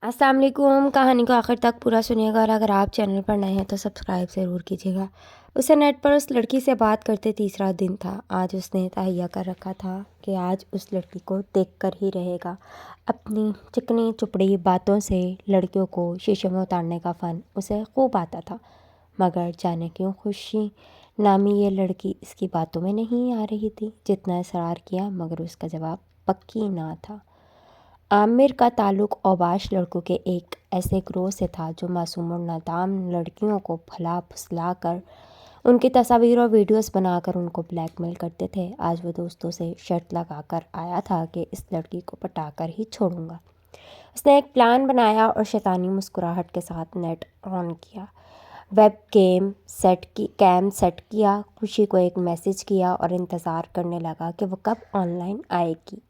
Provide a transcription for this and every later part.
अस्सलाम वालेकुम। कहानी को आखिर तक पूरा सुनिएगा और अगर आप चैनल पर नए हैं तो सब्सक्राइब ज़रूर कीजिएगा। उसे नेट पर उस लड़की से बात करते तीसरा दिन था। आज उसने तहैया कर रखा था कि आज उस लड़की को देखकर ही रहेगा। अपनी चिकनी चुपड़ी बातों से लड़कियों को शीशे में उतारने का फ़न उसे खूब आता था, मगर जाने क्यों खुशी नामी ये लड़की इसकी बातों में नहीं आ रही थी। जितना इसरार किया मगर उसका जवाब पक्की ना था। आमिर का ताल्लुक़ औबाश लड़कों के एक ऐसे ग्रोह से था जो मासूम और नादाम लड़कियों को फला फुसला कर उनकी तस्वीर और वीडियोस बनाकर उनको ब्लैकमेल करते थे। आज वो दोस्तों से शर्त लगाकर आया था कि इस लड़की को पटाकर ही छोड़ूंगा। उसने एक प्लान बनाया और शैतानी मुस्कुराहट के साथ नेट ऑन किया, वेब कैम सेट किया, खुशी को एक मैसेज किया और इंतज़ार करने लगा कि वो कब ऑनलाइन आएगी।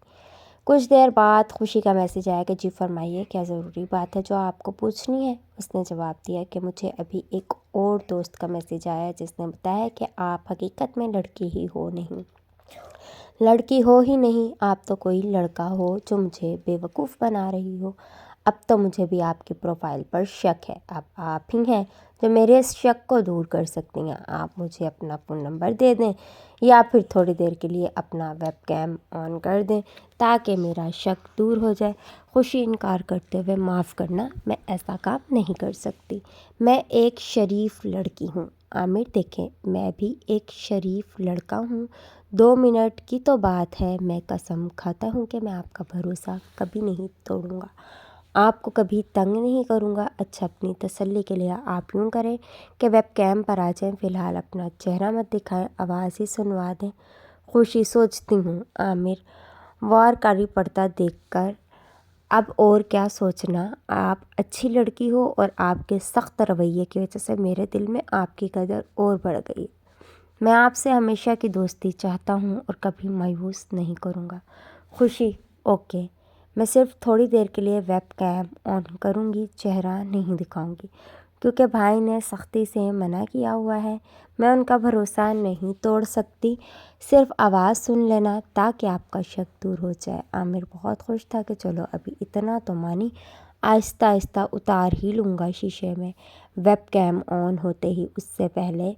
कुछ देर बाद खुशी का मैसेज आया कि जी फरमाइए, क्या ज़रूरी बात है जो आपको पूछनी है। उसने जवाब दिया कि मुझे अभी एक और दोस्त का मैसेज आया जिसने बताया कि आप हकीकत में लड़की ही हो नहीं, आप तो कोई लड़का हो जो मुझे बेवकूफ़ बना रही हो। अब तो मुझे भी आपकी प्रोफाइल पर शक है। अब आप ही हैं जो मेरे इस शक को दूर कर सकती हैं। आप मुझे अपना फ़ोन नंबर दे दें या फिर थोड़ी देर के लिए अपना वेबकैम ऑन कर दें ताकि मेरा शक दूर हो जाए। खुशी इनकार करते हुए, माफ़ करना, मैं ऐसा काम नहीं कर सकती। मैं एक शरीफ लड़की हूँ। आमिर देखें, मैं भी एक शरीफ लड़का हूँ। 2 मिनट की तो बात है। मैं कसम खाता हूँ कि मैं आपका भरोसा कभी नहीं तोड़ूंगा, आपको कभी तंग नहीं करूँगा। अच्छा, अपनी तसल्ली के लिए आप यूँ करें कि वेबकैम पर आ जाएं। फ़िलहाल अपना चेहरा मत दिखाएं, आवाज़ ही सुनवा दें। खुशी सोचती हूँ आमिर वार कारी पड़ता देखकर अब और क्या सोचना। आप अच्छी लड़की हो और आपके सख्त रवैये की वजह से मेरे दिल में आपकी कदर और बढ़ गई। मैं आपसे हमेशा की दोस्ती चाहता हूँ और कभी मायूस नहीं करूँगा। खुशी ओके, मैं सिर्फ थोड़ी देर के लिए वेबकैम ऑन करूँगी, चेहरा नहीं दिखाऊँगी क्योंकि भाई ने सख्ती से मना किया हुआ है। मैं उनका भरोसा नहीं तोड़ सकती। सिर्फ आवाज़ सुन लेना ताकि आपका शक दूर हो जाए। आमिर बहुत खुश था कि चलो अभी इतना तो मानी, आहिस्ता आहिस्ता उतार ही लूँगा शीशे में। वेबकैम ऑन होते ही उससे पहले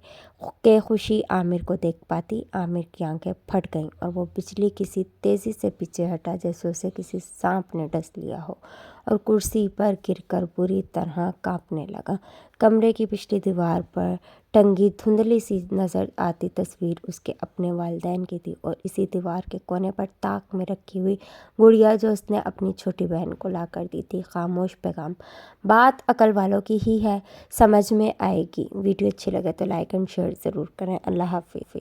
कि खुशी आमिर को देख पाती, आमिर की आंखें फट गईं और वो बिजली किसी तेज़ी से पीछे हटा जैसे उसे किसी सांप ने डस लिया हो और कुर्सी पर गिरकर बुरी तरह कांपने लगा। कमरे की पिछली दीवार पर टंगी धुंधली सी नज़र आती तस्वीर उसके अपने वालिदैन की थी और इसी दीवार के कोने पर ताक में रखी हुई गुड़िया जो उसने अपनी छोटी बहन को ला कर दी थी। खामोश पैगाम, बात अकल वालों की ही है, समझ में आएगी। वीडियो अच्छी लगे तो लाइक एंड शेयर ज़रूर करें। अल्लाह हाफ़िज़।